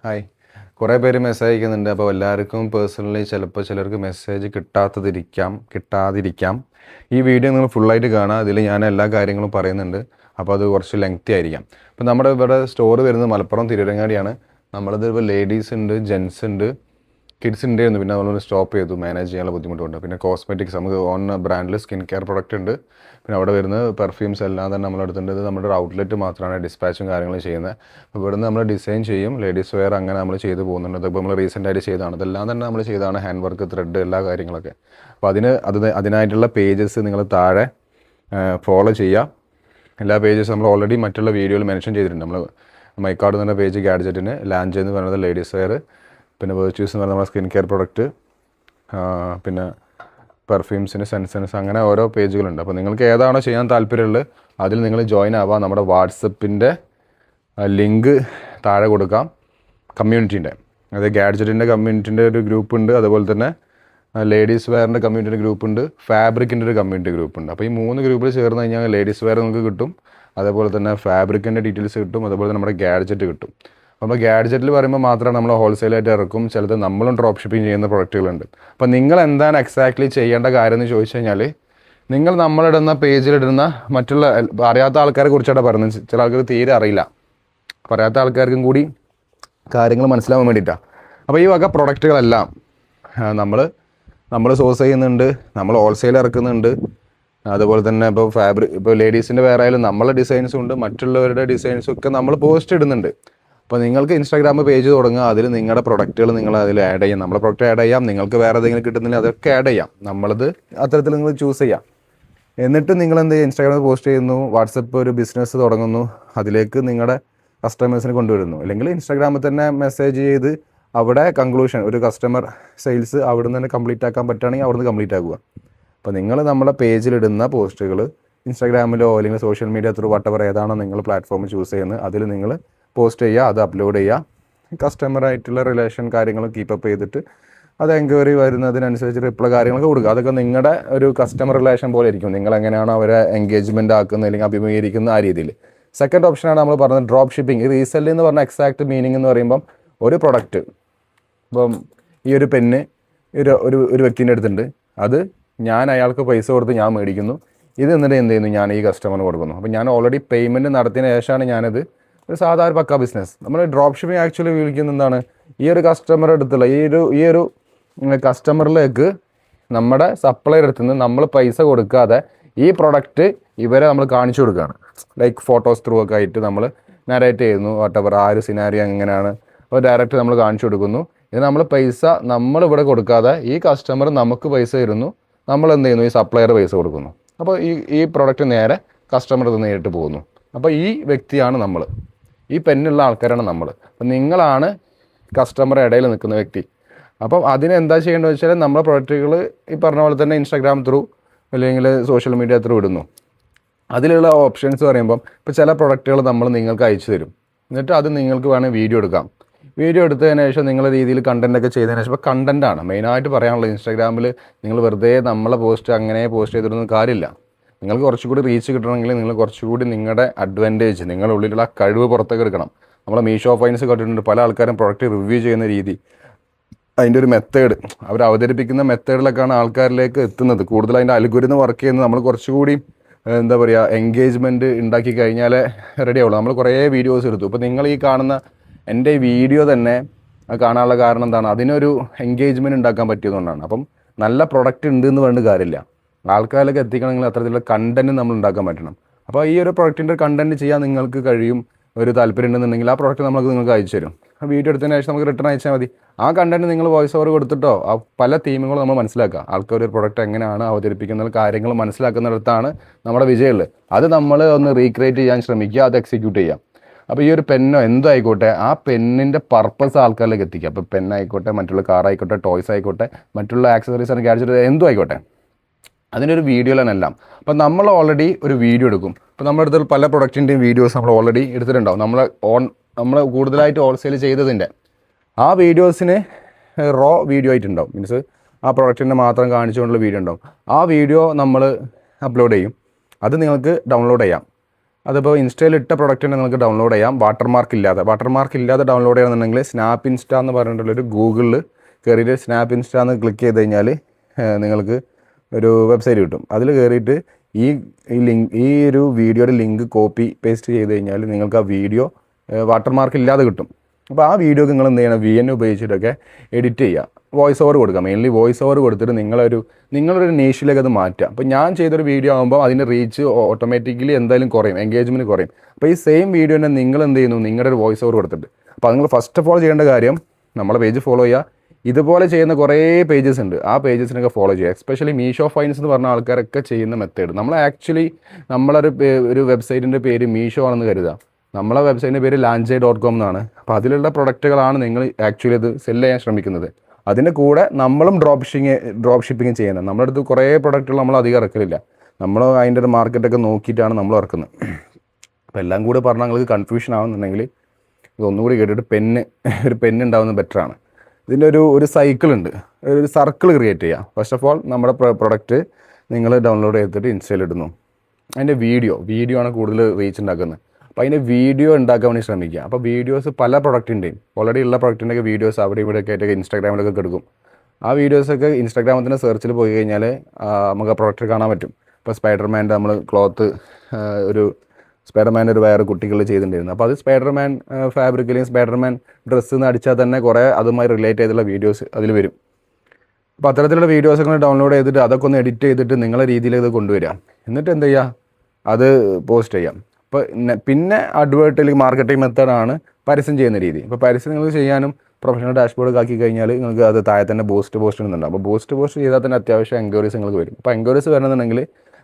Hi. കുറേ പേര് message അയക്കുന്നുണ്ട്. അപ്പോൾ എല്ലാവർക്കും പേഴ്സണലി ചിലപ്പോൾ ചിലർക്ക് മെസ്സേജ് കിട്ടാതിരിക്കാം. ഈ വീഡിയോ നിങ്ങൾ ഫുള്ളായിട്ട് കാണുക. അതിൽ ഞാൻ എല്ലാ കാര്യങ്ങളും പറയുന്നുണ്ട്. അപ്പോൾ അത് കുറച്ച് ലെങ്തി ആയിരിക്കാം. അപ്പോൾ നമ്മുടെ ഇവിടെ സ്റ്റോർ വരുന്നത് മലപ്പുറം തിരൂരങ്ങാടിയാണ്. നമ്മളത് ഇപ്പോൾ ലേഡീസ് ഉണ്ട്, ജെൻസ് ഉണ്ട്, കിഡ്സ് ഉണ്ടായിരുന്നു. പിന്നെ നമ്മളൊന്ന് സ്റ്റോപ്പ് ചെയ്തു, മാനേജ് ചെയ്യാനുള്ള ബുദ്ധിമുട്ടുണ്ട്. പിന്നെ കോസ്മെറ്റിക്സ് നമുക്ക് ഓൺ ബ്രാൻഡിൽ സ്കിൻ കെയർ പ്രൊഡക്റ്റ് ഉണ്ട്. പിന്നെ അവിടെ വരുന്ന പെർഫ്യൂംസ് എല്ലാം തന്നെ നമ്മളെടുത്തിട്ടുണ്ട്. ഇത് നമ്മുടെ ഒരു ഔട്ട്ലെറ്റ് മാത്രമാണ് ഡിസ്പാച്ചും കാര്യങ്ങളും ചെയ്യുന്നത്. അപ്പോൾ ഇവിടുന്ന് നമ്മൾ ഡിസൈൻ ചെയ്യും, ലേഡീസ് വെയർ അങ്ങനെ നമ്മൾ ചെയ്ത് പോകുന്നുണ്ട്. അതിപ്പോൾ നമ്മൾ റീസെൻ്റായിട്ട് ചെയ്തതാണ്. ഇതെല്ലാം തന്നെ നമ്മൾ ചെയ്തതാണ്, ഹാൻഡ് വർക്ക്, ത്രെഡ്, എല്ലാ കാര്യങ്ങളൊക്കെ. അപ്പോൾ അതിനായിട്ടുള്ള പേജസ് നിങ്ങൾ താഴെ ഫോളോ ചെയ്യുക. എല്ലാ പേജസും നമ്മൾ ഓൾറെഡി മറ്റുള്ള വീഡിയോയിൽ മെൻഷൻ ചെയ്തിട്ടുണ്ട്. നമ്മൾ മൈക്കാർഡ് എന്ന് പറഞ്ഞ പേജ് ഗാഡ്ജറ്റിന്, ലാൻജ് എന്ന് പറയുന്നത് ലേഡീസ് വെയർ, പിന്നെ വേർച്യൂസ് എന്ന് പറയുന്നത് നമ്മുടെ സ്കിൻ കെയർ പ്രൊഡക്റ്റ്, പിന്നെ പെർഫ്യൂംസിന്, സെൻസൻസ്, അങ്ങനെ ഓരോ പേജുകളുണ്ട്. അപ്പോൾ നിങ്ങൾക്ക് ഏതാണോ ചെയ്യാൻ താല്പര്യമുള്ളത് അതിൽ നിങ്ങൾ ജോയിൻ ആവാം. നമ്മുടെ വാട്സപ്പിൻ്റെ ലിങ്ക് താഴെ കൊടുക്കാം. കമ്മ്യൂണിറ്റീൻ്റെ, അതായത് ഗാഡ്ജറ്റിൻ്റെ കമ്മ്യൂണിറ്റീൻ്റെ ഒരു ഗ്രൂപ്പ് ഉണ്ട്. അതുപോലെ തന്നെ ലേഡീസ് വെയറിൻ്റെ കമ്മ്യൂണിറ്റിൻ്റെ ഗ്രൂപ്പ് ഉണ്ട്, ഫാബ്രിക്കിൻ്റെ ഒരു കമ്മ്യൂണിറ്റി ഗ്രൂപ്പ് ഉണ്ട്. അപ്പോൾ ഈ 3 ഗ്രൂപ്പിൽ ചേർന്ന് കഴിഞ്ഞാൽ ലേഡീസ് വെയർ നിങ്ങൾക്ക് കിട്ടും, അതേപോലെ തന്നെ ഫാബ്രിക്കിൻ്റെ ഡീറ്റെയിൽസ് കിട്ടും, അതേപോലെ തന്നെ നമ്മുടെ ഗാഡ്ജറ്റ് കിട്ടും. അപ്പോൾ ഗാഡ്ജറ്റിൽ പറയുമ്പോൾ മാത്രമാണ് നമ്മൾ ഹോൾസെയിലായിട്ട് ഇറക്കും. ചിലത് നമ്മളും ഡ്രോപ്പ് ഷിപ്പിംഗ് ചെയ്യുന്ന പ്രൊഡക്റ്റുകളുണ്ട്. അപ്പോൾ നിങ്ങൾ എന്താണ് എക്സാക്ട്ലി ചെയ്യേണ്ട കാര്യം എന്ന് ചോദിച്ചു കഴിഞ്ഞാൽ, നിങ്ങൾ നമ്മളിടുന്ന പേജിലിടുന്ന മറ്റുള്ള അറിയാത്ത ആൾക്കാരെ കുറിച്ചാണ് പറയുന്നത്. ചില ആൾക്കാർ തീരെ അറിയില്ല. പറയാത്ത ആൾക്കാർക്കും കൂടി കാര്യങ്ങൾ മനസ്സിലാവാൻ വേണ്ടിയിട്ടാണ്. അപ്പോൾ ഈ വക പ്രൊഡക്റ്റുകളെല്ലാം നമ്മൾ സോഴ്സ് ചെയ്യുന്നുണ്ട്, നമ്മൾ ഹോൾസെയിൽ ഇറക്കുന്നുണ്ട്. അതുപോലെ തന്നെ ഇപ്പോൾ ലേഡീസിൻ്റെ വേറെ ആയാലും നമ്മളെ ഡിസൈൻസും ഉണ്ട്, മറ്റുള്ളവരുടെ ഡിസൈൻസും ഒക്കെ നമ്മൾ പോസ്റ്റ് ഇടുന്നുണ്ട്. അപ്പോൾ നിങ്ങൾക്ക് ഇൻസ്റ്റാഗ്രാം പേജ് തുടങ്ങുക, അതിൽ നിങ്ങളുടെ പ്രൊഡക്റ്റുകൾ നിങ്ങൾ അതിൽ ആഡ് ചെയ്യാം. നമ്മളെ പ്രൊഡക്റ്റ് ആഡ് ചെയ്യാം, നിങ്ങൾക്ക് വേറെ ഏതെങ്കിലും കിട്ടുന്നില്ല അതൊക്കെ ആഡ് ചെയ്യാം. നമ്മളത് അത്തരത്തിൽ നിങ്ങൾ ചൂസ് ചെയ്യാം. എന്നിട്ട് നിങ്ങൾ എന്ത് ചെയ്യുക, ഇൻസ്റ്റാഗ്രാമിൽ പോസ്റ്റ് ചെയ്യുന്നു, വാട്സപ്പ് ഒരു ബിസിനസ് തുടങ്ങുന്നു, അതിലേക്ക് നിങ്ങളുടെ കസ്റ്റമേഴ്സിനെ കൊണ്ടുവരുന്നു. അല്ലെങ്കിൽ ഇൻസ്റ്റാഗ്രാമിൽ തന്നെ മെസ്സേജ് ചെയ്ത് അവിടെ കൺക്ലൂഷൻ, ഒരു കസ്റ്റമർ സെയിൽസ് അവിടെ നിന്ന് തന്നെ കംപ്ലീറ്റ് ആക്കാൻ പറ്റുകയാണെങ്കിൽ അവിടെ നിന്ന് കംപ്ലീറ്റ് ആക്കുക. അപ്പോൾ നിങ്ങൾ നമ്മുടെ പേജിലിടുന്ന പോസ്റ്റുകൾ ഇൻസ്റ്റാഗ്രാമിലോ അല്ലെങ്കിൽ സോഷ്യൽ മീഡിയ ത്രൂ വട്ടവർ ഏതാണോ നിങ്ങൾ പ്ലാറ്റ്ഫോം ചൂസ് ചെയ്യുന്നത് അതിൽ നിങ്ങൾ പോസ്റ്റ് ചെയ്യുക, അത് അപ്ലോഡ് ചെയ്യുക. കസ്റ്റമറായിട്ടുള്ള റിലേഷൻ കാര്യങ്ങൾ കീപ്പപ്പ് ചെയ്തിട്ട് അത് എൻക്വയറി വരുന്നതിനനുസരിച്ച് റിപ്ലൈ കാര്യങ്ങളൊക്കെ കൊടുക്കുക. അതൊക്കെ നിങ്ങളുടെ ഒരു കസ്റ്റമർ റിലേഷൻ പോലെ ഇരിക്കും. നിങ്ങൾ എങ്ങനെയാണോ അവരെ എൻഗേജ്മെൻ്റ് ആക്കുന്നത് അല്ലെങ്കിൽ അഭിമുഖീകരിക്കുന്ന ആ രീതിയിൽ. സെക്കൻഡ് ഓപ്ഷനാണ് നമ്മൾ പറഞ്ഞത് ഡ്രോപ്പ് ഷിപ്പിംഗ്. ഈ റീസെല്ലിംഗ് എന്ന് പറഞ്ഞ എക്സാക്ട് മീനിങ് എന്ന് പറയുമ്പം ഒരു പ്രൊഡക്റ്റ്, ഇപ്പം ഈ ഒരു പെന്ന് ഒരു വ്യക്തിൻ്റെ അടുത്തുണ്ട്, അത് ഞാൻ അയാൾക്ക് പൈസ കൊടുത്ത് ഞാൻ മേടിക്കുന്നു. ഇത് എന്നിട്ട് എന്ത് ചെയ്യുന്നു, ഞാൻ ഈ കസ്റ്റമറിന് കൊടുക്കുന്നു. അപ്പോൾ ഞാൻ ഓൾറെഡി പേയ്മെൻറ്റ് നടത്തിയതിന് ശേഷമാണ് ഞാനത് ഒരു സാധാരണ പക്ക ബിസിനസ്. നമ്മൾ ഡ്രോപ്പ് ഷിപ്പിംഗ് ആക്ച്വലി വിളിക്കുന്ന എന്താണ്, ഈ ഒരു കസ്റ്റമറുടെ അടുത്തുള്ള ഈ ഒരു കസ്റ്റമറിലേക്ക് നമ്മുടെ സപ്ലൈയുടെ അടുത്ത് നിന്ന് നമ്മൾ പൈസ കൊടുക്കാതെ ഈ പ്രൊഡക്റ്റ് ഇവരെ നമ്മൾ കാണിച്ചു കൊടുക്കുകയാണ്. ലൈക്ക് ഫോട്ടോസ് ത്രൂ ഒക്കെ ആയിട്ട് നമ്മൾ നരേറ്റ് ചെയ്യുന്നു, വാട്ടവർ ആ ഒരു സിനാരി എങ്ങനെയാണ്, അപ്പോൾ ഡയറക്റ്റ് നമ്മൾ കാണിച്ചു കൊടുക്കുന്നു. ഇത് നമ്മൾ പൈസ നമ്മളിവിടെ കൊടുക്കാതെ ഈ കസ്റ്റമർ നമുക്ക് പൈസ തരുന്നു, നമ്മൾ എന്ത് ചെയ്യുന്നു, ഈ സപ്ലയർ പൈസ കൊടുക്കുന്നു. അപ്പോൾ ഈ പ്രൊഡക്റ്റ് നേരെ കസ്റ്റമർ നേരിട്ട് പോകുന്നു. അപ്പോൾ ഈ വ്യക്തിയാണ് നമ്മൾ, ഈ പെന്നുള്ള ആൾക്കാരാണ് നമ്മൾ. അപ്പം നിങ്ങളാണ് കസ്റ്റമർ ഇടയിൽ നിൽക്കുന്ന വ്യക്തി. അപ്പം അതിനെന്താ ചെയ്യേണ്ടത് വെച്ചാൽ നമ്മുടെ പ്രൊഡക്റ്റുകൾ ഈ പറഞ്ഞ പോലെ തന്നെ ഇൻസ്റ്റാഗ്രാം ത്രൂ അല്ലെങ്കിൽ സോഷ്യൽ മീഡിയ ത്രൂ ഇടുന്നു. അതിലുള്ള ഓപ്ഷൻസ് പറയുമ്പം ഇപ്പോൾ ചില പ്രൊഡക്റ്റുകൾ നമ്മൾ നിങ്ങൾക്ക് അയച്ചു തരും, എന്നിട്ട് അത് നിങ്ങൾക്ക് വേണമെങ്കിൽ വീഡിയോ എടുക്കാം. വീഡിയോ എടുത്തതിന് ശേഷം നിങ്ങളുടെ രീതിയിൽ കണ്ടൻറ്റൊക്കെ ചെയ്തതിന് ശേഷം, ഇപ്പോൾ കണ്ടൻറ്റാണ് മെയിനായിട്ട് പറയാനുള്ളത്. ഇൻസ്റ്റാഗ്രാമിൽ നിങ്ങൾ വെറുതെ നമ്മളെ പോസ്റ്റ് അങ്ങനെ പോസ്റ്റ് ചെയ്തിട്ടൊന്നും കാര്യമില്ല. നിങ്ങൾക്ക് കുറച്ചുകൂടി റീച്ച് കിട്ടണമെങ്കിൽ നിങ്ങൾ കുറച്ചുകൂടി നിങ്ങളുടെ അഡ്വാൻറ്റേജ്, നിങ്ങളുടെ ഉള്ളിലുള്ള കഴിവ് പുറത്തേക്ക് എടുക്കണം. നമ്മളെ മീഷോ ഫൈൻസ് കണ്ടിട്ടുണ്ട്, പല ആൾക്കാരും പ്രൊഡക്റ്റ് റിവ്യൂ ചെയ്യുന്ന രീതി, അതിൻ്റെ ഒരു മെത്തേഡ്, അവർ അവതരിപ്പിക്കുന്ന മെത്തേഡിലൊക്കെയാണ് ആൾക്കാരിലേക്ക് എത്തുന്നത്. കൂടുതൽ അതിൻ്റെ അൽഗോരിതം വർക്ക് ചെയ്യുന്നത് നമ്മൾ കുറച്ചുകൂടി എന്താ പറയുക എൻഗേജ്മെൻറ്റ് ഉണ്ടാക്കി കഴിഞ്ഞാലേ റെഡി ആവുള്ളൂ. നമ്മൾ കുറേ വീഡിയോസ് എടുത്തു. ഇപ്പോൾ നിങ്ങൾ ഈ കാണുന്ന എൻ്റെ വീഡിയോ തന്നെ കാണാനുള്ള കാരണം എന്താണ്, അതിനൊരു എൻഗേജ്മെൻറ്റ് ഉണ്ടാക്കാൻ പറ്റിയതുകൊണ്ടാണ്. അപ്പം നല്ല പ്രൊഡക്റ്റ് ഉണ്ട് എന്ന് പറഞ്ഞിട്ട് കാര്യമില്ല, ആൾക്കാരിലേക്ക് എത്തിക്കണമെങ്കിൽ അത്തരത്തിലുള്ള കണ്ടൻറ്റ് നമ്മൾ ഉണ്ടാക്കാൻ പറ്റണം. അപ്പോൾ ഈ ഒരു പ്രൊഡക്റ്റിൻ്റെ കണ്ടൻറ്റ് ചെയ്യാൻ നിങ്ങൾക്ക് കഴിയും, ഒരു താല്പര്യം ഉണ്ടെന്നുണ്ടെങ്കിൽ ആ പ്രൊഡക്റ്റ് നിങ്ങൾക്ക് അയച്ചു തരും. ആ വീഡിയോ എടുത്തതിന് ശേഷം നമുക്ക് റിട്ടേൺ അയച്ചാൽ മതി. ആ കണ്ടൻറ്റ് നിങ്ങൾ വോയിസ് ഓവർ കൊടുത്തിട്ടോ ആ പല തീമുകളും നമ്മൾ മനസ്സിലാക്കുക. ആൾക്കാർ ഒരു പ്രൊഡക്റ്റ് എങ്ങനെയാണ് അവതരിപ്പിക്കുന്ന കാര്യങ്ങൾ മനസ്സിലാക്കുന്നിടത്താണ് നമ്മുടെ വിജയമുള്ളത്. അത് നമ്മൾ ഒന്ന് റീക്രിയേറ്റ് ചെയ്യാൻ ശ്രമിക്കുക, അത് എക്സിക്യൂട്ട് ചെയ്യാം. അപ്പോൾ ഈ ഒരു പെന്നോ എന്തോ ആയിക്കോട്ടെ, ആ പെന്നിൻ്റെ പർപ്പസ് ആൾക്കാരിലേക്ക് എത്തിക്കുക. അപ്പോൾ പെന്നായിക്കോട്ടെ, മറ്റുള്ള കാറായിക്കോട്ടെ, ടോയ്സ് ആയിക്കോട്ടെ, മറ്റുള്ള ആക്സസറീസ് ആൻഡ് ഗാഡ്ജറ്റ് എന്തോ ആയിക്കോട്ടെ, അതിനൊരു വീഡിയോയിലാണ് എല്ലാം. അപ്പോൾ നമ്മൾ ഓൾറെഡി ഒരു വീഡിയോ എടുക്കും. അപ്പോൾ നമ്മുടെ അടുത്ത് പല പ്രൊഡക്റ്റിൻ്റെയും വീഡിയോസ് നമ്മൾ ഓൾറെഡി എടുത്തിട്ടുണ്ടാവും. നമ്മൾ കൂടുതലായിട്ട് ഹോൾസെയിൽ ചെയ്തതിൻ്റെ ആ വീഡിയോസിന് റോ വീഡിയോ ആയിട്ടുണ്ടാവും. മീൻസ് ആ പ്രൊഡക്റ്റിൻ്റെ മാത്രം കാണിച്ചുകൊണ്ടുള്ള വീഡിയോ ഉണ്ടാവും. ആ വീഡിയോ നമ്മൾ അപ്ലോഡ് ചെയ്യും, അത് നിങ്ങൾക്ക് ഡൗൺലോഡ് ചെയ്യാം. അതിപ്പോൾ ഇൻസ്റ്റയിൽ ഇട്ട പ്രൊഡക്റ്റ് തന്നെ നിങ്ങൾക്ക് ഡൗൺലോഡ് ചെയ്യാം. വാട്ടർമാർക്ക് ഇല്ലാതെ ഡൗൺലോഡ് ചെയ്യണമെന്നുണ്ടെങ്കിൽ സ്നാപ്പ് ഇൻസ്റ്റ എന്ന് പറഞ്ഞിട്ടുള്ളൊരു ഗൂഗിളിൽ കയറിയിട്ട് സ്നാപ്പ് ഇൻസ്റ്റ എന്ന് ക്ലിക്ക് ചെയ്ത് കഴിഞ്ഞാൽ നിങ്ങൾക്ക് ഒരു വെബ്സൈറ്റ് കിട്ടും. അതിൽ കയറിയിട്ട് ഈ ഒരു വീഡിയോയുടെ ലിങ്ക് കോപ്പി പേസ്റ്റ് ചെയ്ത് കഴിഞ്ഞാൽ നിങ്ങൾക്ക് ആ വീഡിയോ വാട്ടർമാർക്ക് ഇല്ലാതെ കിട്ടും. അപ്പോൾ ആ വീഡിയോക്ക് നിങ്ങൾ എന്ത് ചെയ്യണം, VN ഉപയോഗിച്ചിട്ടൊക്കെ എഡിറ്റ് ചെയ്യുക, വോയിസ് ഓവർ കൊടുക്കുക. മെയിൻലി വോയിസ് ഓവർ കൊടുത്തിട്ട് നിങ്ങളൊരു നീഷിലേക്ക് അത് മാറ്റുക. അപ്പോൾ ഞാൻ ചെയ്തൊരു വീഡിയോ ആകുമ്പോൾ അതിൻ്റെ റീച്ച് ഓട്ടോമാറ്റിക്കലി എന്തായാലും കുറയും, എൻഗേജ്മെൻറ്റ് കുറയും. അപ്പോൾ ഈ സെയിം വീഡിയോ തന്നെ നിങ്ങൾ എന്ത് ചെയ്യുന്നു, നിങ്ങളുടെ ഒരു വോയിസ് ഓവർ കൊടുത്തിട്ട്. അപ്പോൾ നിങ്ങൾ ഫസ്റ്റ് ഓഫ് ഓൾ ചെയ്യേണ്ട കാര്യം നമ്മളെ പേജ് ഫോളോ ചെയ്യുക. ഇതുപോലെ ചെയ്യുന്ന കുറേ പേജസ് ഉണ്ട്, ആ പേജസിനൊക്കെ ഫോളോ ചെയ്യുക. എസ്പെഷ്യലി മീഷോ ഫൈൻസ് എന്ന് പറഞ്ഞ ആൾക്കാരൊക്കെ ചെയ്യുന്ന മെത്തേഡ്. നമ്മളൊരു വെബ്സൈറ്റിൻ്റെ പേര് മീഷോ ആണെന്ന് കരുതുക. നമ്മളെ വെബ്സൈറ്റിൻ്റെ പേര് lanjai.com എന്നാണ്. അപ്പോൾ അതിലുള്ള പ്രൊഡക്റ്റുകളാണ് നിങ്ങൾ ആക്ച്വലി അത് സെല് ചെയ്യാൻ ശ്രമിക്കുന്നത്. അതിൻ്റെ കൂടെ നമ്മളും ഡ്രോപ്പ് ഷിപ്പിങ് ചെയ്യുന്നത്. നമ്മുടെ അടുത്ത് കുറേ പ്രൊഡക്റ്റുകൾ നമ്മൾ അധികം ഇറക്കലില്ല. നമ്മൾ അതിൻ്റെ ഒരു മാർക്കറ്റൊക്കെ നോക്കിയിട്ടാണ് നമ്മൾ ഇറക്കുന്നത്. അപ്പോൾ എല്ലാം കൂടെ പറഞ്ഞാൽ നിങ്ങൾക്ക് കൺഫ്യൂഷൻ ആവുന്നുണ്ടെങ്കിൽ ഇതൊന്നുകൂടി കേട്ടിട്ട് ഒരു പെന്ന് ഉണ്ടാവുന്നത് ബെറ്ററാണ്. ഇതിൻ്റെ ഒരു സൈക്കിൾ ഉണ്ട്, ഒരു സർക്കിൾ ക്രിയേറ്റ് ചെയ്യുക. ഫസ്റ്റ് ഓഫ് ഓൾ നമ്മുടെ പ്രൊഡക്റ്റ് നിങ്ങൾ ഡൗൺലോഡ് ചെയ്തിട്ട് ഇൻസ്റ്റയിൽ ഇടുന്നു. അതിൻ്റെ വീഡിയോ ആണ് കൂടുതൽ റീച്ച് ഉണ്ടാക്കുന്നത്. അപ്പോൾ അതിൻ്റെ വീഡിയോ ഉണ്ടാക്കാൻ വേണ്ടി ശ്രമിക്കുക. അപ്പോൾ വീഡിയോസ് പല പ്രൊഡക്റ്റിൻ്റെയും ഓൾറെഡി ഉള്ള പ്രൊഡക്റ്റിൻ്റെയൊക്കെ വീഡിയോസ് അവിടെ ഇവിടെയൊക്കെ ആയിട്ടൊക്കെ ഇൻസ്റ്റാഗ്രാമിലൊക്കെ കിടക്കും. ആ വീഡിയോസൊക്കെ ഇൻസ്റ്റാഗ്രാമത്തിൻ്റെ സെർച്ചിൽ പോയി കഴിഞ്ഞാൽ നമുക്ക് ആ പ്രൊഡക്റ്റ് കാണാൻ പറ്റും. ഇപ്പോൾ സ്പൈഡർമാൻ്റെ നമ്മൾ ക്ലോത്ത് ഒരു സ്പൈഡർമാൻ്റെ ഒരു വേറെ കുട്ടികൾ ചെയ്തിട്ടുണ്ടായിരുന്നു. അപ്പോൾ അത് സ്പൈഡർമാൻ ഫാബ്രിക്കിലെയും സ്പൈഡർമാൻ ഡ്രസ്സ് എന്ന് അടിച്ചാൽ തന്നെ കുറേ അതുമായി റിലേറ്റ് ചെയ്തുള്ള വീഡിയോസ് അതിൽ വരും. അപ്പോൾ അത്തരത്തിലുള്ള വീഡിയോസൊക്കെ ഡൗൺലോഡ് ചെയ്തിട്ട് അതൊക്കെ ഒന്ന് എഡിറ്റ് ചെയ്തിട്ട് നിങ്ങളുടെ രീതിയിൽ ഇത് കൊണ്ടുവരിക. എന്നിട്ട് എന്ത് ചെയ്യുക, അത് പോസ്റ്റ് ചെയ്യാം. അപ്പോൾ പിന്നെ അഡ്വേർട്ടിൽ മാർക്കറ്റിംഗ് മെത്തേഡാണ് പരസ്യം ചെയ്യുന്ന രീതി. ഇപ്പോൾ പരസ്യം നിങ്ങൾക്ക് ചെയ്യാനും പ്രൊഫഷണൽ ഡാഷ്ബോർഡ് ആക്കി കഴിഞ്ഞാൽ നിങ്ങൾക്ക് അത് താഴെ തന്നെ പോസ്റ്റ് ചെയ്യുന്നുണ്ട്. അപ്പോൾ പോസ്റ്റ് ചെയ്താൽ തന്നെ അത്യാവശ്യം എൻക്വയറീസ് നിങ്ങൾക്ക് വരും. അപ്പോൾ എൻക്വയറീസ് വരണമെന്നുണ്ടെങ്കിൽ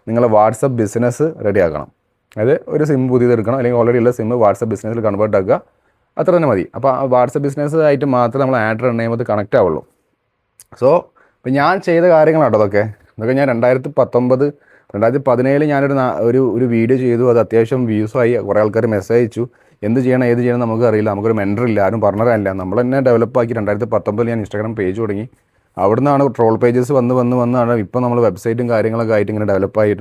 നിങ്ങൾ വാട്സപ്പ് ബിസിനസ് റെഡി ആക്കണം. അതായത് ഒരു സിം പുതിയതെടുക്കണം, അല്ലെങ്കിൽ ഓൾറെഡി ഉള്ള സിം വാട്സപ്പ് ബിസിനസ്സിൽ കൺവേർട്ട് ആക്കുക, അത്ര തന്നെ മതി. അപ്പോൾ ആ വാട്സപ്പ് ബിസിനസ് ആയിട്ട് മാത്രമേ നമ്മൾ ആഡ് റൺ ചെയ്യുമ്പോൾ കണക്റ്റ് ആവുള്ളൂ. സോ ഇപ്പോൾ ഞാൻ ചെയ്ത കാര്യങ്ങളാട്ടോ ഇതൊക്കെ ഞാൻ 2017 ഞാനൊരു വീഡിയോ ചെയ്തു. അത് അത്യാവശ്യം വ്യൂസായി, കുറേ ആൾക്കാർ മെസ്സേജ് അയച്ചു. ഏത് ചെയ്യണം നമുക്ക് അറിയില്ല, നമുക്കൊരു മെൻറ്റർ ഇല്ല, ആരും പറഞ്ഞറിയില്ല. നമ്മൾ തന്നെ ഡെവലപ്പാക്കി 2019 ഞാൻ ഇൻസ്റ്റാഗ്രാം പേജ് തുടങ്ങി. അവിടെ നിന്നാണ് ട്രോൾ പേജസ് വന്നാണ് ഇപ്പോൾ നമ്മൾ വെബ്സൈറ്റും കാര്യങ്ങളൊക്കെ ആയിട്ട് ഇങ്ങനെ ഡെവലപ്പായി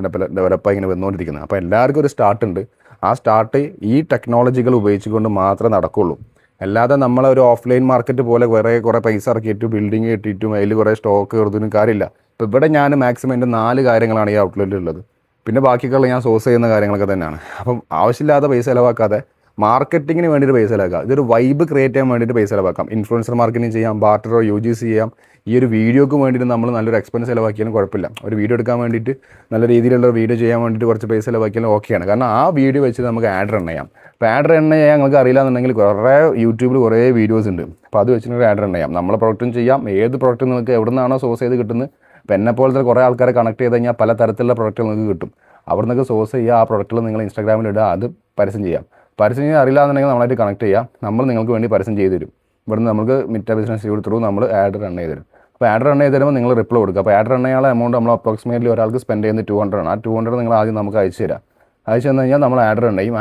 ഇങ്ങനെ വന്നുകൊണ്ടിരിക്കുന്നത്. അപ്പോൾ എല്ലാവർക്കും ഒരു സ്റ്റാർട്ട് ഉണ്ട്. ആ സ്റ്റാർട്ട് ഈ ടെക്നോളജികൾ ഉപയോഗിച്ചുകൊണ്ട് മാത്രമേ നടക്കുകയുള്ളൂ. അല്ലാതെ നമ്മളൊരു ഓഫ്ലൈൻ മാർക്കറ്റ് പോലെ കുറേ പൈസ ഇറക്കിയിട്ട് ബിൽഡിങ് കെട്ടിയിട്ടും അതിൽ കുറേ സ്റ്റോക്ക് കയറുന്നതിനും കാര്യമില്ല. ഇപ്പോൾ ഇവിടെ ഞാൻ മാക്സിമം എൻ്റെ 4 കാര്യങ്ങളാണ് ഈ ഔട്ട്ലെറ്റിൽ ഉള്ളത്. പിന്നെ ബാക്കിയൊക്കെയുള്ള ഞാൻ സോഴ്സ് ചെയ്യുന്ന കാര്യങ്ങളൊക്കെ തന്നെയാണ്. അപ്പം ആവശ്യമില്ലാത്ത പൈസ ചിലവാക്കാതെ മാർക്കറ്റിങ്ങിന് വേണ്ടിയിട്ട് പൈസ ചിലവാക്കാം. ഇതൊരു വൈബ് ക്രിയേറ്റ് ചെയ്യാൻ വേണ്ടിയിട്ട് പൈസ ചിലവാക്കാം. ഇൻഫ്ലുവൻസർ മാർക്കറ്റിംഗ് ചെയ്യാം, ബാർട്ടറോ UGC ചെയ്യാം. ഈ ഒരു വീഡിയോക്ക് വേണ്ടിയിട്ട് നമ്മൾ നല്ലൊരു എക്സ്പെൻസ് ചിലവാക്കിയാലും കുഴപ്പമില്ല. ഒരു വീഡിയോ എടുക്കാൻ വേണ്ടിയിട്ട് നല്ല രീതിയിലുള്ള വീഡിയോ ചെയ്യാൻ വേണ്ടിയിട്ട് കുറച്ച് പൈസ ചിലവാക്കിയാലും ഓക്കെയാണ്. കാരണം ആ വീഡിയോ വെച്ച് നമുക്ക് ആഡ് റൺ ചെയ്യാം. അപ്പോൾ ആഡ് റൺ ചെയ്യാൻ നിങ്ങൾക്ക് അറിയില്ല എന്നുണ്ടെങ്കിൽ കുറേ യൂട്യൂബിൽ കുറേ വീഡിയോസ് ഉണ്ട്. അപ്പോൾ അത് വെച്ചിട്ട് ആഡ് റൺ ചെയ്യാം. നമ്മളെ പ്രൊഡക്റ്റും ചെയ്യാം. ഏത് പ്രൊഡക്റ്റും നിങ്ങൾക്ക് എവിടെ നിന്നാണോ സോഴ്സ് ചെയ്ത് കിട്ടുന്നത്. അപ്പോൾ എന്നെപ്പോലത്തെ കുറേ ആൾക്കാരെ കണക്ട് ചെയ്ത് കഴിഞ്ഞാൽ പല തരത്തിലുള്ള പ്രൊഡക്റ്റുകൾ നിങ്ങൾക്ക് കിട്ടും. അവിടെ നിന്നൊക്കെ സോഴ്സ് ചെയ്യുക, ആ പ്രൊഡക്റ്റുകൾ നിങ്ങൾ ഇൻസ്റ്റാഗ്രാമിൽ ഇടുക, അത് പരസ്യം ചെയ്യാം. പരസ്യം ചെയ്യാൻ അറിയില്ല എന്നുണ്ടെങ്കിൽ നമ്മളായിട്ട് കണക്ട് ചെയ്യാം. നമ്മൾ നിങ്ങൾക്ക് വേണ്ടി പരസ്യം ചെയ്ത് തരും. ഇവിടുന്ന് നമുക്ക് മിറ്റ ബിസിനസ് ത്രൂ നമ്മൾ ആഡ് റൺ ചെയ്ത് തരും. അപ്പോൾ ആഡ് റൺ ചെയ്ത് തരുമ്പോൾ നിങ്ങൾ റിപ്ലൈ കൊടുക്കുക. അപ്പോൾ ആഡ് റൺ ചെയ്യാനുള്ള എമൗണ്ട് നമ്മൾ അപ്രോക്സിമേറ്റ്ലി ഒരാൾക്ക് സ്പെൻഡ് ചെയ്യുന്നത് 200 ആണ്. ആ 200 നിങ്ങൾ ആദ്യം നമുക്ക് അയച്ചു തരാം. അയച്ചു തന്നു കഴിഞ്ഞാൽ നമ്മൾ ആഡ് റൺ ചെയ്യും.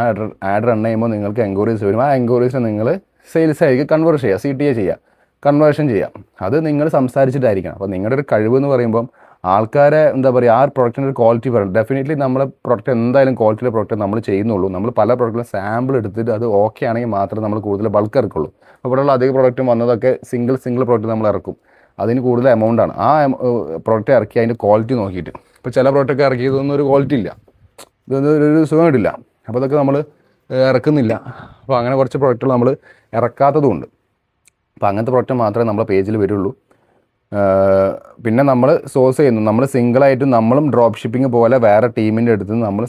ആഡ് റൺ ചെയ്യുമ്പോൾ നിങ്ങൾക്ക് എൻക്വയറീസ് വരും. ആ എൻക്വയറീസ് നിങ്ങൾ സെയിൽസ് ആയിരിക്കും കൺവേർട്ട് ചെയ്യുക, CTA ചെയ്യുക, കൺവേർഷൻ ചെയ്യാം. അത് നിങ്ങൾ സംസാരിച്ചിട്ടായിരിക്കണം. അപ്പോൾ നിങ്ങളുടെ ഒരു കഴിവ് എന്ന് പറയുമ്പം ആൾക്കാരെ എന്താ പറയുക, ആ പ്രൊഡക്റ്റിൻ്റെ ഒരു ക്വാളിറ്റി പറയും. ഡെഫിനറ്റ്ലി നമ്മളെ പ്രൊഡക്റ്റ് എന്തായാലും ക്വാളിറ്റിയുടെ പ്രൊഡക്റ്റ് നമ്മൾ ചെയ്യുന്നുള്ളൂ. നമ്മൾ പല പ്രൊഡക്റ്റിലും സാമ്പിൾ എടുത്തിട്ട് അത് ഓക്കെ ആണെങ്കിൽ മാത്രമേ നമ്മൾ കൂടുതൽ ബൾക്ക് ഇറക്കുള്ളൂ. അവിടെയുള്ള അധിക പ്രൊഡക്റ്റും വന്നതൊക്കെ സിംഗിൾ പ്രൊഡക്റ്റ് നമ്മൾ ഇറക്കും. അതിന് കൂടുതൽ എമൗണ്ടാണ്. ആ പ്രൊഡക്റ്റ് ഇറക്കി അതിൻ്റെ ക്വാളിറ്റി നോക്കിയിട്ട്. ഇപ്പോൾ ചില പ്രൊഡക്റ്റൊക്കെ ഇറക്കിയതൊന്നും ഒരു ക്വാളിറ്റി ഇല്ല, ഇതൊന്നും ഒരു സുഖം കിട്ടില്ല. അപ്പോൾ അതൊക്കെ നമ്മൾ ഇറക്കുന്നില്ല. അപ്പോൾ അങ്ങനെ കുറച്ച് പ്രൊഡക്റ്റുകൾ നമ്മൾ ഇറക്കാത്തതുകൊണ്ട്. അപ്പോൾ അങ്ങനത്തെ പ്രൊഡക്റ്റ് മാത്രമേ നമ്മളെ പേജിൽ വരുള്ളൂ. പിന്നെ നമ്മൾ സോഴ്സ് ചെയ്യുന്നു. നമ്മൾ സിംഗിളായിട്ട് നമ്മളും ഡ്രോപ്പ് ഷിപ്പിംഗ് പോലെ വേറെ ടീമിൻ്റെ അടുത്ത് നമ്മൾ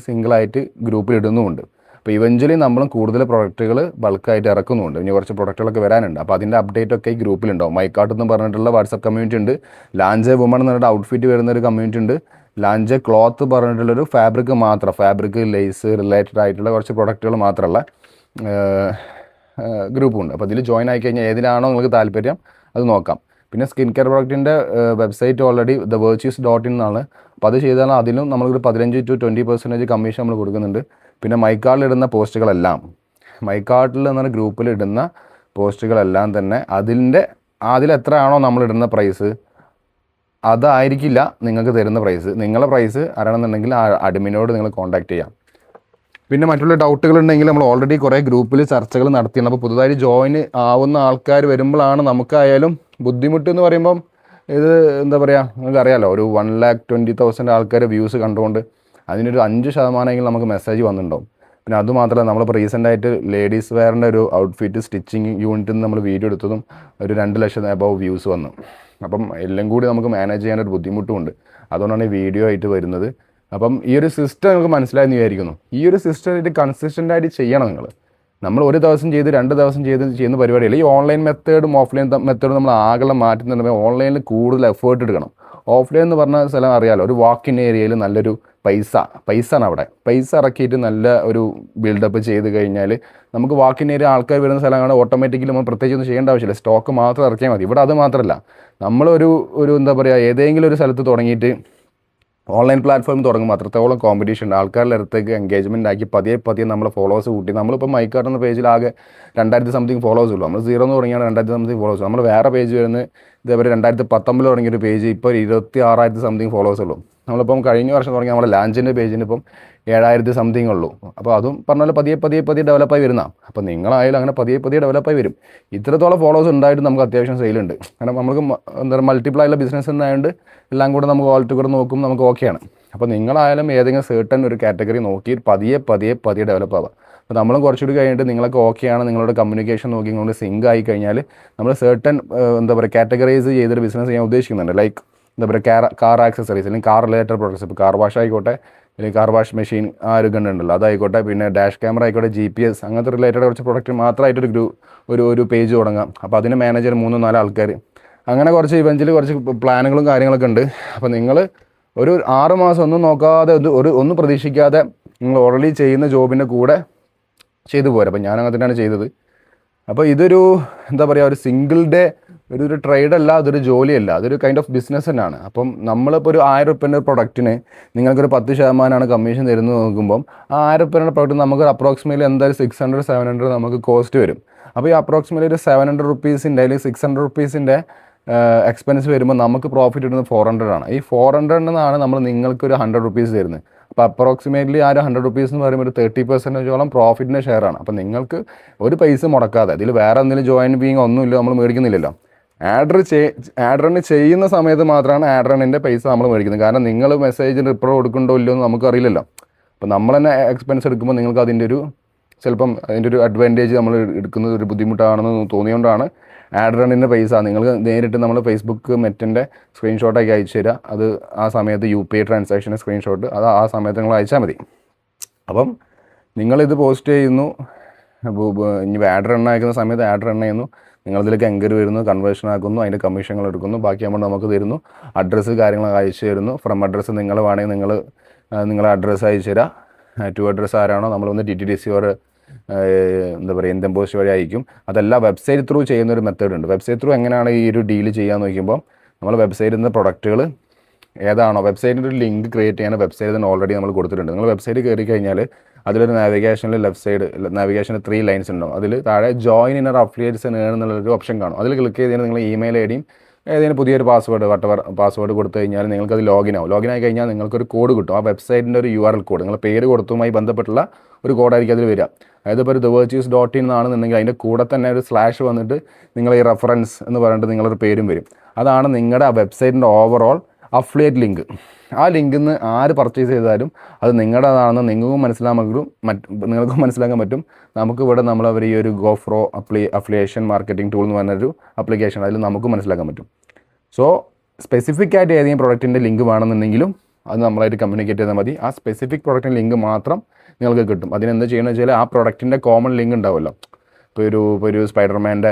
സിംഗിളായിട്ട് ഗ്രൂപ്പിൽ ഇടുന്നുമുണ്ട്. അപ്പോൾ ഇവഞ്ച്വലി നമ്മളും കൂടുതൽ പ്രൊഡക്റ്റുകൾ ബൾക്കായിട്ട് ഇറക്കുന്നുണ്ട്. ഇനി കുറച്ച് പ്രൊഡക്റ്റുകളൊക്കെ വരാനുണ്ട്. അപ്പോൾ അതിൻ്റെ അപ്ഡേറ്റ് ഒക്കെ ഈ ഗ്രൂപ്പിലുണ്ടാവും. മൈക്കാർട്ട് എന്ന് പറഞ്ഞിട്ടുള്ള വാട്സപ്പ് കമ്മ്യൂണിറ്റി ഉണ്ട്. ലാൻജെ വുമൺ എന്ന് പറഞ്ഞിട്ട് ഔട്ട്ഫിറ്റ് വരുന്നൊരു കമ്മ്യൂണിറ്റി ഉണ്ട്. ലാൻജെ ക്ലോത്ത് പറഞ്ഞിട്ടുള്ളൊരു ഫാബ്രിക് ലേസ് റിലേറ്റഡ് ആയിട്ടുള്ള കുറച്ച് പ്രൊഡക്റ്റുകൾ മാത്രമുള്ള ഗ്രൂപ്പുണ്ട്. അപ്പോൾ ഇതിൽ ജോയിൻ ആയി കഴിഞ്ഞാൽ ഏതിലാണോ നിങ്ങൾക്ക് താല്പര്യം അത് നോക്കാം. പിന്നെ സ്കിൻ കെയർ പ്രൊഡക്റ്റിൻ്റെ വെബ്സൈറ്റ് ഓൾറെഡി thevirtues.in എന്നാണ്. അപ്പോൾ അത് ചെയ്താൽ അതിലും നമ്മളൊരു 15 to 20% കമ്മീഷൻ നമ്മൾ കൊടുക്കുന്നുണ്ട്. പിന്നെ മൈക്കാർട്ടിലിടുന്ന പോസ്റ്റുകളെല്ലാം, മൈക്കാർട്ടിൽ എന്ന് പറഞ്ഞ ഗ്രൂപ്പിലിടുന്ന പോസ്റ്റുകളെല്ലാം തന്നെ അതിലെത്രയാണോ നമ്മളിടുന്ന പ്രൈസ് അതായിരിക്കില്ല നിങ്ങൾക്ക് തരുന്ന പ്രൈസ്. നിങ്ങളെ പ്രൈസ് അറിയണമെന്നുണ്ടെങ്കിൽ ആ അഡ്മിനോട് നിങ്ങൾ കോൺടാക്ട് ചെയ്യാം. പിന്നെ മറ്റുള്ള ഡൗട്ടുകൾ ഉണ്ടെങ്കിൽ നമ്മൾ ഓൾറെഡി കുറേ ഗ്രൂപ്പിൽ ചർച്ചകൾ നടത്തിയാണ്. അപ്പോൾ പുതുതായി ജോയിൻ ആവുന്ന ആൾക്കാർ വരുമ്പോഴാണ് നമുക്കായാലും ബുദ്ധിമുട്ട് എന്ന് പറയുമ്പം ഇത് എന്താ പറയുക, നിങ്ങൾക്ക് അറിയാമല്ലോ, ഒരു 1,20,000 ആൾക്കാർ വ്യൂസ് കണ്ടുകൊണ്ട് അതിനൊരു 5% നമുക്ക് മെസ്സേജ് വന്നിട്ടുണ്ടാവും. പിന്നെ അതുമാത്രമല്ല, നമ്മളിപ്പോൾ റീസെൻ്റായിട്ട് ലേഡീസ് വെയറിൻ്റെ ഒരു ഔട്ട്ഫിറ്റ് സ്റ്റിച്ചിങ് യൂണിറ്റിൽ നിന്ന് നമ്മൾ വീഡിയോ എടുത്തതും ഒരു 2 ലക്ഷം അബവ് വ്യൂസ് വന്നു. അപ്പം എല്ലാം കൂടി നമുക്ക് മാനേജ് ചെയ്യാനൊരു ബുദ്ധിമുട്ടുമുണ്ട്. അതുകൊണ്ടാണ് ഈ വീഡിയോ ആയിട്ട് വരുന്നത്. അപ്പം ഈ ഒരു സിസ്റ്റം നിങ്ങൾക്ക് മനസ്സിലായെന്ന് വിചാരിക്കുന്നു. ഈ ഒരു സിസ്റ്റം കൺസിസ്റ്റൻ്റ് ആയിട്ട് ചെയ്യണം നമ്മൾ ഒരു ദിവസം ചെയ്ത് 2 ദിവസം ചെയ്യുന്ന പരിപാടിയല്ല. ഈ ഓൺലൈൻ മെത്തേഡും ഓഫ്ലൈൻ മെത്തേഡും നമ്മൾ ആകെ മാറ്റുന്നുണ്ടെങ്കിൽ ഓൺലൈനിൽ കൂടുതൽ എഫേർട്ട് എടുക്കണം. ഓഫ്ലൈൻ എന്ന് പറഞ്ഞ സ്ഥലം അറിയാമല്ലോ, ഒരു വാക്കിൻ ഏരിയയിൽ നല്ലൊരു പൈസയാണ് അവിടെ. പൈസ ഇറക്കിയിട്ട് നല്ല ഒരു ബിൽഡപ്പ് ചെയ്ത് കഴിഞ്ഞാൽ നമുക്ക് വാക്കിൻ ഏരിയ ആൾക്കാർ വരുന്ന സ്ഥലമാണ്. ഓട്ടോമാറ്റിക്കലി നമ്മൾ പ്രത്യേകിച്ച് ഒന്നും ചെയ്യേണ്ട ആവശ്യമില്ല, സ്റ്റോക്ക് മാത്രം ഇറക്കിയാൽ മതി. ഇവിടെ അത് മാത്രമല്ല, നമ്മളൊരു എന്താ പറയുക, ഏതെങ്കിലും ഒരു സ്ഥലത്ത് തുടങ്ങിയിട്ട് ഓൺലൈൻ പ്ലാറ്റ്ഫോം തുടങ്ങുമ്പോൾ അത്രത്തോളം കോമ്പറ്റീഷൻ ഉണ്ട്. ആൾക്കാരുടെ അടുത്തേക്ക് എൻഗേജ്മെൻ്റ് ആക്കി പതിയെ നമ്മൾ ഫോളോവേഴ്സ് കൂട്ടി. നമ്മളിപ്പോൾ മൈക്കാർട്ട് എന്ന പേജിൽ ആകെ 2000 സംതിങ് ഫോളോവേഴ്സ് ഉള്ളൂ. നമ്മൾ 0 തുടങ്ങിയാണ് 2000 സംതിങ് ഫോളോവേഴ്സ്. നമ്മൾ വേറെ പേജ് വരുന്നത് ഇതേപോലെ 2019 തുടങ്ങിയൊരു പേജ് ഇപ്പോൾ 26,000 സംതിങ് ഫോളോവേഴ്സ് ഉള്ളൂ. നമ്മളിപ്പം കഴിഞ്ഞ വർഷം തുടങ്ങി നമ്മുടെ ലാഞ്ചിൻ്റെ പേജിന് ഇപ്പം 7,000 സംതിങ് ഉള്ളൂ. അപ്പോൾ അതും പറഞ്ഞാൽ പതിയെ ഡെവലപ്പായി വരുന്ന. അപ്പോൾ നിങ്ങളായാലും അങ്ങനെ പതിയെ ഡെവലപ്പായി വരും. ഇത്രത്തോളം ഫോളോവേഴ്സ് ഉണ്ടായിട്ട് നമുക്ക് അത്യാവശ്യം സെയിലുണ്ട്. കാരണം നമുക്ക് എന്താ പറയുക, മൾട്ടിപ്ലൈ ഉള്ള ബിസിനസ് എന്നായതുകൊണ്ട് എല്ലാം കൂടെ നമുക്ക് ഓൾ ടുഗദർ നോക്കും, നമുക്ക് ഓക്കെയാണ്. അപ്പോൾ നിങ്ങളായാലും ഏതെങ്കിലും സേർട്ടൻ ഒരു കാറ്റഗറി നോക്കി പതിയെ ഡെവലപ്പ് ആവുക. അപ്പോൾ നമ്മളും കുറച്ചുകൂടി കഴിഞ്ഞിട്ട് നിങ്ങളൊക്കെ ഓക്കെയാണ്, നിങ്ങളുടെ കമ്മ്യൂണിക്കേഷൻ നോക്കി ഇങ്ങോട്ട് സിങ്ക് ആയി കഴിഞ്ഞാൽ നമ്മൾ സേർട്ടൻ എന്താ പറയുക കാറ്റഗറൈസ് ചെയ്തൊരു ബിസിനസ് ചെയ്യാൻ ഉദ്ദേശിക്കുന്നുണ്ട്. ലൈക്ക് എന്താ പറയുക, കാർ ആക്സസറീസ് അല്ലെങ്കിൽ കാർ റിലേറ്റഡ് പ്രോഡക്ട്സ്. ഇപ്പോൾ കാർ വാഷ് ആയിക്കോട്ടെ, അല്ലെങ്കിൽ കാർ വാഷ് മെഷീൻ ആ ഒരു ഗണ്ണുണ്ടല്ലോ അതായിക്കോട്ടെ, പിന്നെ ഡാഷ് ക്യാമറ ആയിക്കോട്ടെ, GPS അങ്ങനത്തെ റിലേറ്റഡ് കുറച്ച് പ്രൊഡക്റ്റ് മാത്രമായിട്ടൊരു ഒരു പേജ് തുടങ്ങാം. അപ്പോൾ അതിന് മാനേജർ 3-4 ആൾക്കാർ, അങ്ങനെ കുറച്ച് ഇവൻറ്റിൽ കുറച്ച് പ്ലാനുകളും കാര്യങ്ങളൊക്കെ ഉണ്ട്. അപ്പോൾ നിങ്ങൾ ഒരു 6 മാസം ഒന്നും നോക്കാതെ ഒന്നും പ്രതീക്ഷിക്കാതെ നിങ്ങൾ ഓൾറെഡി ചെയ്യുന്ന ജോബിൻ്റെ കൂടെ ചെയ്തു പോരാ. അപ്പോൾ ഞാൻ അങ്ങനെ തന്നെയാണ് ചെയ്തത്. അപ്പോൾ ഇതൊരു എന്താ പറയുക, ഒരു സിംഗിൾ ഡേ ഒരു ട്രേഡല്ല, അതൊരു ജോലിയല്ല, അതൊരു കൈൻഡ് ഓഫ് ബിസിനസ് തന്നെയാണ്. അപ്പം നമ്മളിപ്പോൾ ഒരു 1000 റുപ്യേൻ്റെ പ്രൊഡക്റ്റിന് നിങ്ങൾക്കൊരു 10% കമ്മീഷൻ തരുന്നത് നോക്കുമ്പം ആ 1000 റുപ്യേൻ്റെ പ്രൊഡക്റ്റ് നമുക്ക് അപ്രോക്സിമേറ്റ്ലി എന്തായാലും 600-700 നമുക്ക് കോസ്റ്റ് വരും. അപ്പോൾ ഈ അപ്രോക്സിമേറ്റ്ലി ഒരു 700 റുപ്പീസിൻ്റെ അല്ലെങ്കിൽ 600 റുപ്പീസിൻ്റെ എക്സ്പെൻസ് വരുമ്പോൾ നമുക്ക് പ്രോഫിറ്റ് കിട്ടുന്നത് 400 ആണ്. ഈ 400 നിന്നാണ് നമ്മൾ നിങ്ങൾക്കൊരു 100 റുപ്പീസ് തരുന്നത്. അപ്പോൾ അപ്രോക്സിമേറ്റ്ലി ആ ഒരു 100 റുപ്പീസ് എന്ന് പറയുമ്പോൾ ഒരു 30% പ്രോഫിറ്റിൻ്റെ ഷെയറാണ്. അപ്പോൾ നിങ്ങൾക്ക് ഒരു പൈസ മുടക്കാതെ, അതിൽ വേറെ എന്തെങ്കിലും ജോയിൻ ബീങ് ഒന്നുമില്ല, നമ്മൾ മേടിക്കുന്നില്ലല്ലോ. ആഡ് ചെയ്യുന്ന സമയത്ത് മാത്രമാണ് ആഡ് പൈസ നമ്മൾ മേടിക്കുന്നത്. കാരണം നിങ്ങൾ മെസ്സേജിന് റിപ്ലൈ കൊടുക്കണ്ടോ ഇല്ലയോ എന്ന് നമുക്കറിയില്ലല്ലോ. അപ്പോൾ നമ്മൾ തന്നെ എക്സ്പെൻസ് എടുക്കുമ്പോൾ നിങ്ങൾക്ക് അതിൻ്റെ ചിലപ്പം അതിൻ്റെ ഒരു അഡ്വാൻറ്റേജ് നമ്മൾ എടുക്കുന്നത് ഒരു ബുദ്ധിമുട്ടാണെന്ന് തോന്നിയുകൊണ്ടാണ് ആഡ് പൈസ നിങ്ങൾക്ക് നേരിട്ട് നമ്മൾ ഫേസ്ബുക്ക് മെറ്റിൻ്റെ സ്ക്രീൻഷോട്ടാക്കി അയച്ചു തരിക. അത് ആ സമയത്ത് UPI ട്രാൻസാക്ഷൻ്റെ സ്ക്രീൻഷോട്ട് അത് ആ സമയത്ത് നിങ്ങൾ അയച്ചാൽ മതി. അപ്പം നിങ്ങളിത് പോസ്റ്റ് ചെയ്യുന്നു, ഇനി ആഡ് അയക്കുന്ന സമയത്ത് ആഡ് ചെയ്യുന്നു, നിങ്ങളിതിലേക്ക് എൻക്വയറി വരുന്നു, കൺവേർഷൻ ആക്കുന്നു, അതിൻ്റെ കമ്മീഷനുകൾ എടുക്കുന്നു, ബാക്കി നമ്മൾ നമുക്ക് തരുന്നു, അഡ്രസ്സ് കാര്യങ്ങളൊക്കെ അയച്ചു തരുന്നു. ഫ്രം അഡ്രസ്സ് നിങ്ങൾ വേണമെങ്കിൽ നിങ്ങളെ അഡ്രസ്സ് അയച്ചു തരാം. ടു അഡ്രസ്സ് ആരാണോ നമ്മളൊന്ന് TTDC ഓർ എന്താ പറയുക ഇന്ത്യൻ പോസ്റ്റ് വഴി അയക്കും. അതല്ല വെബ്സൈറ്റ് ത്രൂ ചെയ്യുന്നൊരു മെത്തേഡ് ഉണ്ട്. വെബ്സൈറ്റ് ത്രൂ എങ്ങനെയാണ് ഈ ഒരു ഡീൽ ചെയ്യാന്ന് നോക്കുമ്പോൾ നമ്മൾ വെബ്സൈറ്റിൽ നിന്ന് പ്രൊഡക്റ്റുകൾ ഏതാണോ വെബ്സൈറ്റിൻ്റെ ഒരു ലിങ്ക് ക്രിയേറ്റ് ചെയ്യാൻ വെബ്സൈറ്റിൽ തന്നെ ഓൾറെഡി നമ്മൾ കൊടുത്തിട്ടുണ്ട്. നിങ്ങൾ വെബ്സൈറ്റ് കയറി കഴിഞ്ഞാൽ അതിലൊരു നാവിഗേഷനിൽ ലെഫ്റ്റ് സൈഡ് നാവിഗേഷനിൽ 3 ലൈൻസ് ഉണ്ടാവും. അതിൽ താഴെ ജോയിൻ ഇന്നർ അഫിലിയേറ്റ്സ് എന്നുള്ളൊരു ഓപ്ഷൻ കാണും. അതിൽ ക്ലിക്ക് ചെയ്ത് കഴിഞ്ഞാൽ നിങ്ങൾ ഇമെയിൽ ഐഡിയും ഏതെങ്കിലും പുതിയൊരു പാസ്വേഡ് കൊടുത്തു കഴിഞ്ഞാൽ നിങ്ങൾക്കത് ലോഗിൻ ആയി കഴിഞ്ഞാൽ നിങ്ങൾക്കൊരു കോഡ് കിട്ടും. ആ വെബ്സൈറ്റിൻ്റെ ഒരു URL കോഡ് നിങ്ങൾ പേര് കൊടുത്തുമായി ബന്ധപ്പെട്ടുള്ള ഒരു കോഡായിരിക്കും അതിൽ വരിക. അതായത് ഇപ്പോൾ ഒരു thevirtues.in എന്നാണെന്നുണ്ടെങ്കിൽ അതിൻ്റെ കൂടെ തന്നെ ഒരു സ്ലാഷ് വന്നിട്ട് നിങ്ങൾ ഈ റെഫറൻസ് എന്ന് പറഞ്ഞിട്ട് നിങ്ങളൊരു പേരും വരും. അതാണ് നിങ്ങളുടെ ആ വെബ്സൈറ്റിൻ്റെ ഓവറോൾ അഫിലിയേറ്റ് ലിങ്ക്. ആ ലിങ്കിൽ നിന്ന് ആര് പർച്ചേസ് ചെയ്താലും അത് നിങ്ങളുടേതാണെന്ന് നിങ്ങൾക്കും മനസ്സിലാക്കാൻ പറ്റും. നമുക്ക് ഇവിടെ അവർ ഈ ഒരു GoFro അഫിലിയേഷൻ മാർക്കറ്റിംഗ് ടൂൾ എന്ന് പറഞ്ഞൊരു ആപ്ലിക്കേഷൻ അതിൽ നമുക്ക് മനസ്സിലാക്കാൻ പറ്റും. സോ സ്പെസിഫിക് ആയിട്ട് ഏതെങ്കിലും പ്രൊഡക്റ്റിൻ്റെ ലിങ്ക് വേണമെന്നുണ്ടെങ്കിലും അത് നമ്മളായിട്ട് കമ്മ്യൂണിക്കേറ്റ് ചെയ്താൽ മതി. ആ സ്പെസിഫിക് പ്രൊഡക്റ്റിൻ്റെ ലിങ്ക് മാത്രം നിങ്ങൾക്ക് കിട്ടും. അതിനെന്താ ചെയ്യണമെന്ന് വെച്ചാൽ ആ പ്രൊഡക്റ്റിൻ്റെ കോമൺ ലിങ്ക് ഉണ്ടാവുമല്ലോ. ഇപ്പോൾ ഒരു സ്പൈഡർമാൻ്റെ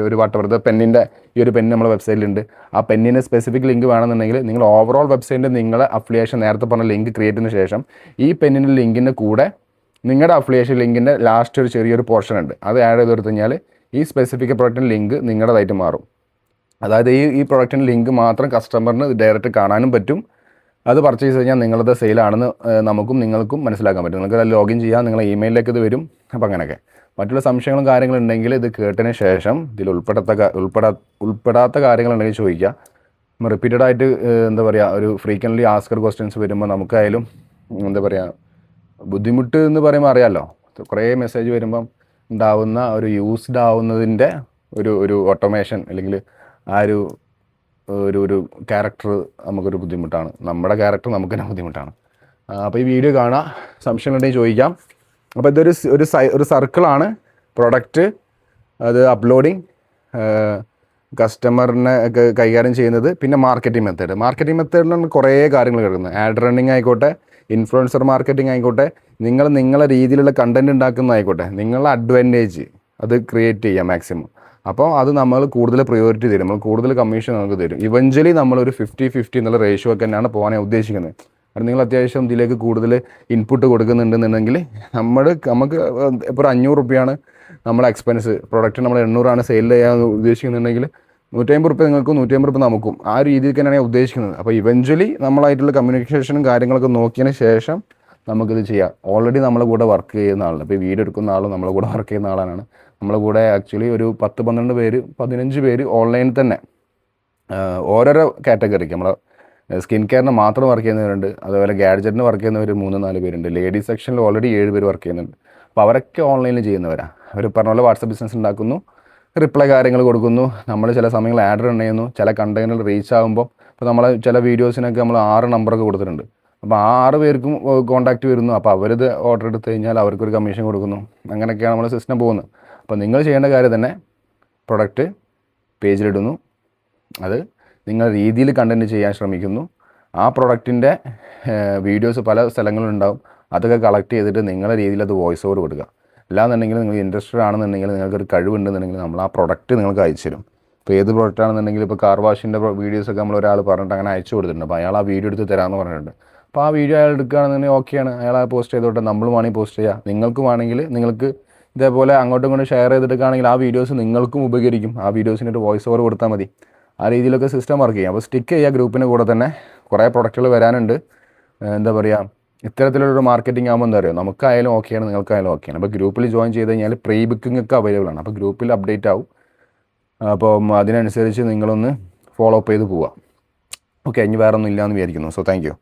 ഒരു വാട്ടർ പെന്നിൻ്റെ ഈ ഒരു പെന്ന് നമ്മുടെ വെബ്സൈറ്റിലുണ്ട്. ആ പെന്നിൻ്റെ സ്പെസിഫിക് ലിങ്ക് വേണമെന്നുണ്ടെങ്കിൽ നിങ്ങൾ ഓവറോൾ വെബ്സൈറ്റിൻ്റെ നിങ്ങളുടെ അഫിലിയേഷൻ നേരത്തെ പറഞ്ഞ ലിങ്ക് ക്രിയേറ്റ് ചെയ്തതിന് ശേഷം ഈ പെന്നിൻ്റെ ലിങ്കിൻ്റെ കൂടെ നിങ്ങളുടെ അഫിലിയേഷൻ ലിങ്കിൻ്റെ ലാസ്റ്റ് ഒരു ചെറിയൊരു പോർഷൻ ഉണ്ട്, അത് ആഡ് ചെയ്ത് കൊടുത്തു കഴിഞ്ഞാൽ ഈ സ്പെസിഫിക് പ്രൊഡക്റ്റിൻ്റെ ലിങ്ക് നിങ്ങളുടേതായിട്ട് മാറും. അതായത് ഈ പ്രൊഡക്റ്റിൻ്റെ ലിങ്ക് മാത്രം കസ്റ്റമറിന് ഡയറക്റ്റ് കാണാനും പറ്റും. അത് പർച്ചേസ് കഴിഞ്ഞാൽ നിങ്ങളത് സെയിലാണെന്ന് നിങ്ങൾക്കും മനസ്സിലാക്കാൻ പറ്റും. നിങ്ങൾക്ക് ലോഗിൻ ചെയ്യാൻ നിങ്ങളെ ഇമെയിലിലേക്ക് ഇത് വരും. അപ്പോൾ അങ്ങനെയൊക്കെ മറ്റുള്ള സംശയങ്ങളും കാര്യങ്ങളുണ്ടെങ്കിൽ ഇത് കേട്ടതിന് ശേഷം ഇതിൽ ഉൾപ്പെടാത്ത കാര്യങ്ങളുണ്ടെങ്കിൽ ചോദിക്കുക. റിപ്പീറ്റഡ് ആയിട്ട് എന്താ പറയുക ഒരു ഫ്രീക്വൻ്റ്ലി ആസ്കർ ക്വസ്റ്റ്യൻസ് വരുമ്പോൾ നമുക്കായാലും എന്താ പറയുക ബുദ്ധിമുട്ട് എന്ന് പറയുമ്പോൾ അറിയാമല്ലോ, കുറേ മെസ്സേജ് വരുമ്പം ഉണ്ടാവുന്ന ഒരു യൂസ്ഡ് ആവുന്നതിൻ്റെ ഒരു ഓട്ടോമേഷൻ അല്ലെങ്കിൽ ആ ഒരു ക്യാരക്ടർ നമുക്കൊരു ബുദ്ധിമുട്ടാണ്. നമ്മുടെ ക്യാരക്ടർ നമുക്ക് തന്നെ ബുദ്ധിമുട്ടാണ്. അപ്പോൾ ഈ വീഡിയോ കാണാം, സംശയങ്ങളുണ്ടെങ്കിൽ ചോദിക്കാം. അപ്പോൾ ഇതൊരു ഒരു സർക്കിളാണ്. പ്രൊഡക്റ്റ്, അത് അപ്ലോഡിങ്, കസ്റ്റമറിനെ ഒക്കെ കൈകാര്യം ചെയ്യുന്നത്, പിന്നെ മാർക്കറ്റിംഗ് മെത്തേഡിലാണ് കുറേ കാര്യങ്ങൾ കിടക്കുന്നത്. ആഡ് റണ്ണിങ് ആയിക്കോട്ടെ, ഇൻഫ്ലുവൻസർ മാർക്കറ്റിംഗ് ആയിക്കോട്ടെ, നിങ്ങളെ രീതിയിലുള്ള കണ്ടൻറ് ഉണ്ടാക്കുന്നതായിക്കോട്ടെ, നിങ്ങളുടെ അഡ്വാൻറ്റേജ് അത് ക്രിയേറ്റ് ചെയ്യാം മാക്സിമം. അപ്പോൾ അത് നമ്മൾ കൂടുതൽ പ്രയോറിറ്റി തരും, നമ്മൾ കൂടുതൽ കമ്മീഷൻ നമുക്ക് തരും. ഇവഞ്ച്വലി നമ്മളൊരു 50-50 എന്നുള്ള റേഷ്യോ ഒക്കെ തന്നെയാണ് പോകാൻ ഉദ്ദേശിക്കുന്നത്. കാരണം നിങ്ങൾ അത്യാവശ്യം ഇതിലേക്ക് കൂടുതൽ ഇൻപുട്ട് കൊടുക്കുന്നുണ്ടെന്നുണ്ടെങ്കിൽ നമുക്ക് ഇപ്പോൾ ഒരു 500 റുപ്യാണ് നമ്മളെ എക്സ്പെൻസ്, പ്രൊഡക്റ്റ് നമ്മൾ 800 സെയിൽ ചെയ്യാൻ ഉദ്ദേശിക്കുന്നുണ്ടെങ്കിൽ 150 റുപ്യ നിങ്ങൾക്കും 150 റുപ്യ നമുക്കും, ആ രീതിയിൽ തന്നെയാണ് ഞാൻ ഉദ്ദേശിക്കുന്നത്. അപ്പോൾ ഇവഞ്ച്വലി നമ്മളായിട്ടുള്ള കമ്മ്യൂണിക്കേഷനും കാര്യങ്ങളൊക്കെ നോക്കിയതിന് ശേഷം നമുക്കിത് ചെയ്യാം. ഓൾറെഡി നമ്മളെ കൂടെ വർക്ക് ചെയ്യുന്ന ആളാണ്, ഇപ്പോൾ വീഡിയോ എടുക്കുന്ന ആളും നമ്മളെ കൂടെ വർക്ക് ചെയ്യുന്ന ആളാണ്. നമ്മളെ കൂടെ ആക്ച്വലി ഒരു 10-12 പേര് 15 പേര് ഓൺലൈനിൽ തന്നെ ഓരോരോ കാറ്റഗറിക്ക് നമ്മളെ സ്കിൻ കെയറിന് മാത്രം വർക്ക് ചെയ്യുന്നവരുണ്ട്, അതുപോലെ ഗാഡ്ജറ്റിന് വർക്ക് ചെയ്യുന്നവർ 3-4 പേരുണ്ട്. ലേഡീസ് സെക്ഷനിൽ ഓൾറെഡി 7 പേര് വർക്ക് ചെയ്യുന്നുണ്ട്. അപ്പോൾ അവരൊക്കെ ഓൺലൈനിൽ ചെയ്യുന്നവരാണ്. അവർ പറഞ്ഞ പോലെ വാട്സപ്പ് ബിസിനസ് ഉണ്ടാക്കുന്നു, റിപ്ലൈ കാര്യങ്ങൾ കൊടുക്കുന്നു, നമ്മൾ ചില സമയങ്ങളിൽ ആഡ് റൺ ചെയ്യുന്നു, ചില കണ്ടന്റുകൾ റീച്ച് ആകുമ്പോൾ. ഇപ്പോൾ നമ്മൾ ചില വീഡിയോസിനൊക്കെ നമ്മൾ 6 നമ്പറൊക്കെ കൊടുത്തിട്ടുണ്ട്. അപ്പോൾ ആ 6 പേർക്കും കോൺടാക്റ്റ് വരുന്നു. അപ്പോൾ അവരിത് ഓർഡർ എടുത്തു കഴിഞ്ഞാൽ അവർക്കൊരു കമ്മീഷൻ കൊടുക്കുന്നു. അങ്ങനെയൊക്കെയാണ് നമ്മുടെ സിസ്റ്റം പോകുന്നത്. അപ്പോൾ നിങ്ങൾ ചെയ്യേണ്ട കാര്യം തന്നെ പ്രൊഡക്റ്റ് പേജിലിടുന്നു, അത് നിങ്ങൾ രീതിയിൽ കണ്ടൻറ്റ് ചെയ്യാൻ ശ്രമിക്കുന്നു. ആ പ്രൊഡക്റ്റിൻ്റെ വീഡിയോസ് പല സ്ഥലങ്ങളിലുണ്ടാവും, അതൊക്കെ കളക്ട് ചെയ്തിട്ട് നിങ്ങളുടെ രീതിയിൽ അത് വോയിസ് ഓവർ കൊടുക്കുക. അല്ലാന്നുണ്ടെങ്കിൽ നിങ്ങൾ ഇൻട്രസ്റ്റഡ് ആണെന്നുണ്ടെങ്കിൽ, നിങ്ങൾക്കൊരു കഴിവുണ്ടെന്നുണ്ടെങ്കിൽ നമ്മൾ ആ പ്രൊഡക്റ്റ് നിങ്ങൾക്ക് അയച്ചു തരും. ഇപ്പോൾ ഏത് പ്രൊഡക്റ്റ് ആണെന്നുണ്ടെങ്കിൽ, ഇപ്പോൾ കാർ വാഷിൻ്റെ വീഡിയോസൊക്കെ നമ്മൾ ഒരാൾ പറഞ്ഞിട്ട് അങ്ങനെ അയച്ചു കൊടുത്തിട്ടുണ്ട്. അപ്പോൾ അയാൾ ആ വീഡിയോ എടുത്ത് തരാമെന്ന് പറഞ്ഞിട്ടുണ്ട്. അപ്പോൾ ആ വീഡിയോ അയാൾ എടുക്കുകയാണെന്നുണ്ടെങ്കിൽ ഓക്കെയാണ്, അയാൾ പോസ്റ്റ് ചെയ്തോട്ടെ, നമ്മൾ വേണമെങ്കിൽ പോസ്റ്റ് ചെയ്യാം. നിങ്ങൾക്ക് വേണമെങ്കിൽ നിങ്ങൾക്ക് ഇതേപോലെ അങ്ങോട്ടും ഇങ്ങോട്ടും ഷെയർ ചെയ്തെടുക്കുകയാണെങ്കിൽ ആ വീഡിയോസ് നിങ്ങൾക്കും ഉപകരിക്കും. ആ വീഡിയോസിനൊരു വോയിസ് ഓവർ കൊടുത്താൽ മതി. ആ രീതിയിലൊക്കെ സിസ്റ്റം വർക്ക് ചെയ്യും. അപ്പോൾ സ്റ്റിക്ക് ചെയ്യുക. ഗ്രൂപ്പിൻ്റെ കൂടെ തന്നെ കുറേ പ്രൊഡക്റ്റുകൾ വരാനുണ്ട്. എന്താ പറയുക, ഇത്തരത്തിലുള്ളൊരു മാർക്കറ്റിംഗ് ആകുമ്പോൾ എന്താ പറയുക, നമുക്കായാലും ഓക്കെയാണ്, നിങ്ങൾക്കായാലും ഓക്കെയാണ്. അപ്പോൾ ഗ്രൂപ്പിൽ ജോയിൻ ചെയ്ത് കഴിഞ്ഞാൽ പ്രീ ബുക്കിംഗ് ഒക്കെ അവൈലബിൾ ആണ്. അപ്പോൾ ഗ്രൂപ്പിൽ അപ്ഡേറ്റ് ആവും. അപ്പം അതിനനുസരിച്ച് നിങ്ങളൊന്ന് ഫോളോ അപ്പ് ചെയ്ത് പോവുക. ഓക്കെ, ഇനി വേറെ ഒന്നും ഇല്ലയെന്ന് വിചാരിക്കുന്നു. So thank you.